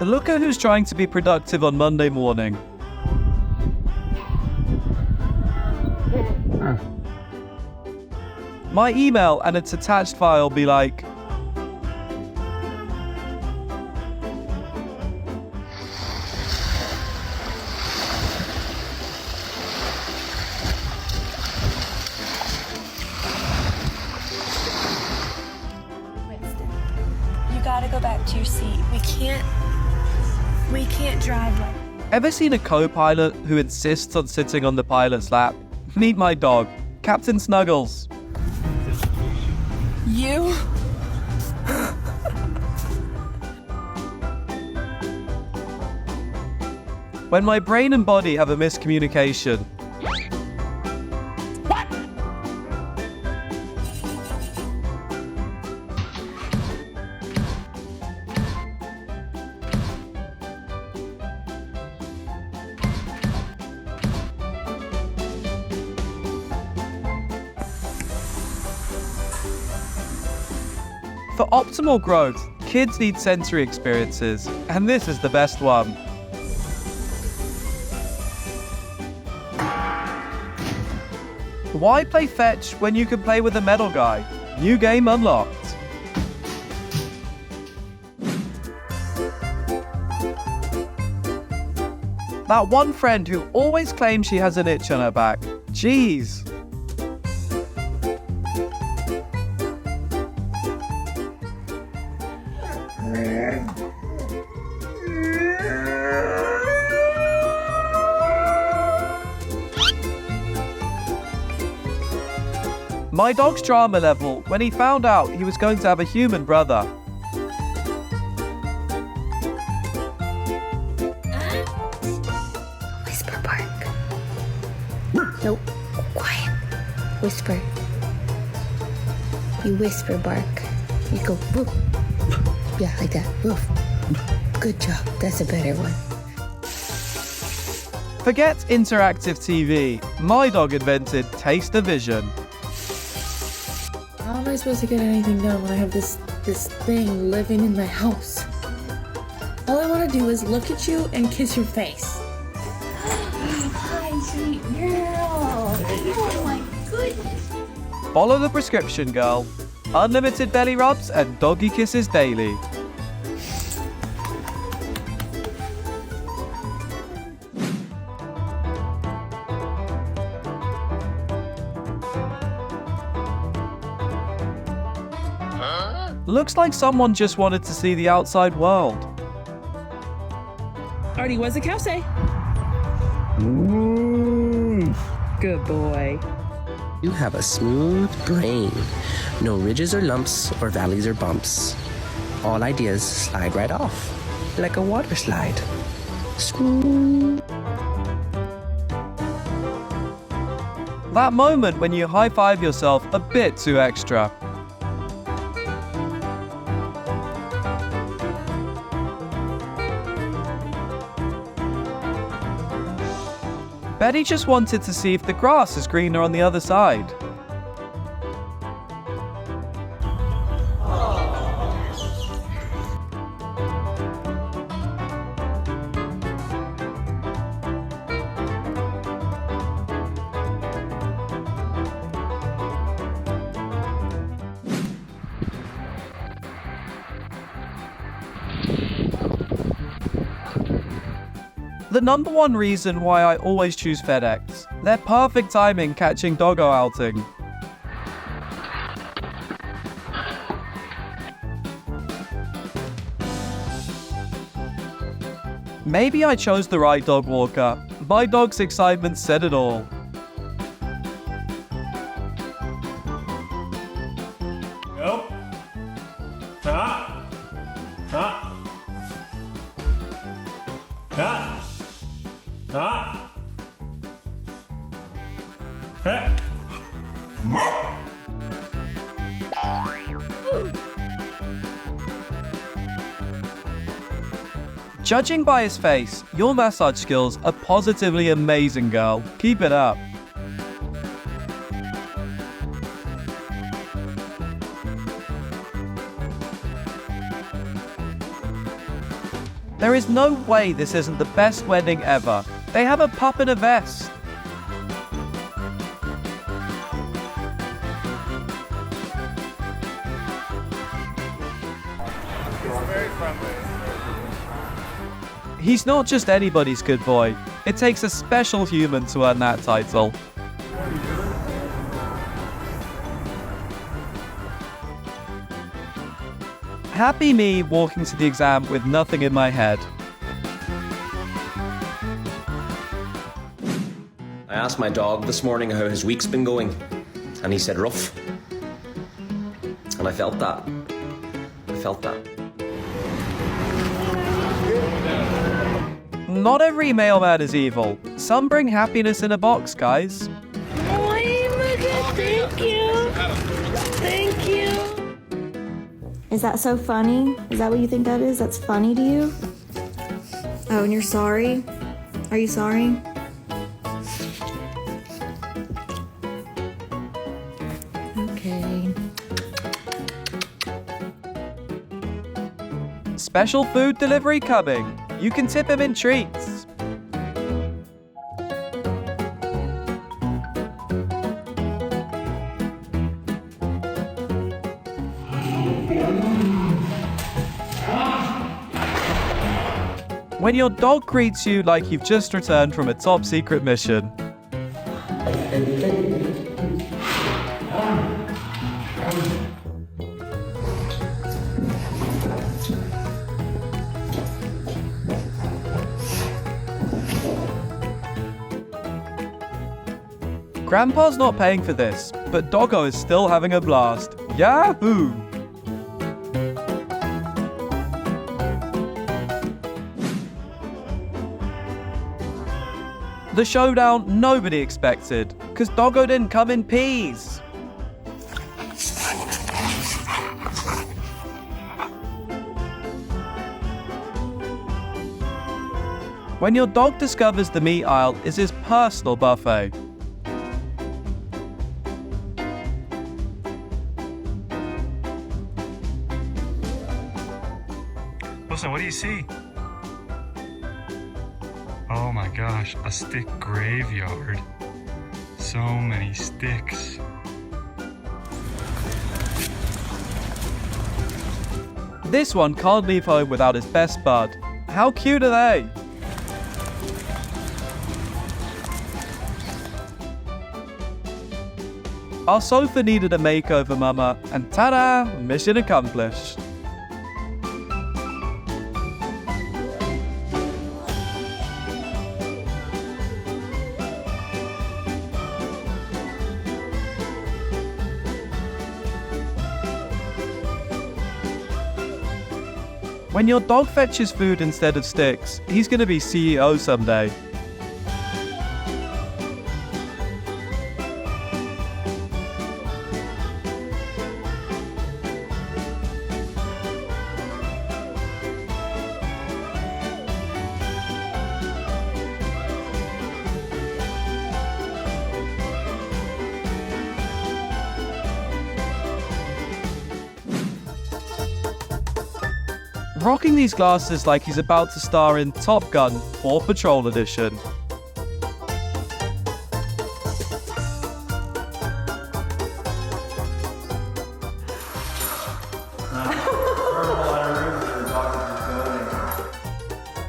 Look at who's trying to be productive on Monday morning. My email and its attached file be like, Winston, you gotta go back to your seat. We can't drive like... ever seen a co-pilot who insists on sitting on the pilot's lap? Meet my dog, Captain Snuggles. You? When my brain and body have a miscommunication. What? For optimal growth, kids need sensory experiences, and this is the best one. Why play fetch when you can play with a metal guy? New game unlocked. That one friend who always claims she has an itch on her back. Jeez. My dog's drama level when he found out he was going to have a human brother. Whisper bark. Nope. Quiet. Whisper. You whisper bark. You go woof. Yeah, like that. Woof. Good job. That's a better one. Forget interactive TV. My dog invented taste-o-vision. How am I supposed to get anything done when I have this thing living in my house? All I want to do is look at you and kiss your face. Hi, sweet girl. Oh my goodness. Follow the prescription, girl. Unlimited belly rubs and doggy kisses daily. Looks like someone just wanted to see the outside world. Artie, what's the cow say? Good boy. You have a smooth brain. No ridges or lumps or valleys or bumps. All ideas slide right off, like a water slide. Smooth. That moment when you high-five yourself a bit too extra. Betty just wanted to see if the grass is greener on the other side. The number one reason why I always choose FedEx. Their perfect timing catching doggo outing. Maybe I chose the right dog walker. My dog's excitement said it all. Nope. Ah. Hey. Judging by his face, your massage skills are positively amazing, girl. Keep it up. There is no way this isn't the best wedding ever. They have a pup in a vest. He's not just anybody's good boy. It takes a special human to earn that title. Happy me walking to the exam with nothing in my head. I asked my dog this morning how his week's been going, and he said rough. And I felt that. I felt that. Not every mailman is evil. Some bring happiness in a box, guys. Thank you. Thank you. Is that so funny? Is that what you think that is? That's funny to you? Oh, and you're sorry? Are you sorry? Okay. Special food delivery coming. You can tip him in treats. When your dog greets you like you've just returned from a top secret mission. Grandpa's not paying for this, but Doggo is still having a blast. Yahoo! The showdown nobody expected, because Doggo didn't come in peas. When your dog discovers the meat aisle is his personal buffet. Wilson, what do you see? Oh my gosh, a stick graveyard. So many sticks. This one can't leave home without his best bud. How cute are they? Our sofa needed a makeover, Mama, and ta-da! Mission accomplished. When your dog fetches food instead of sticks, he's gonna be CEO someday. Rocking these glasses like he's about to star in Top Gun Paw Patrol Edition.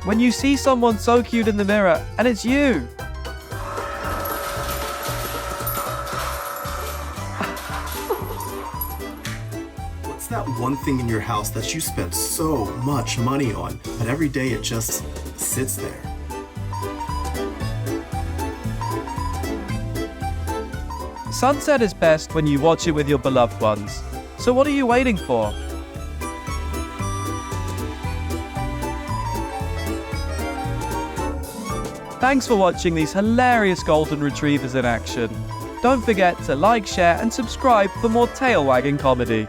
When you see someone so cute in the mirror and it's you. What's that one thing in your house that you spent so much money on, but every day it just sits there? Sunset is best when you watch it with your beloved ones. So what are you waiting for? Thanks for watching these hilarious golden retrievers in action. Don't forget to like, share and subscribe for more tail-wagging comedy.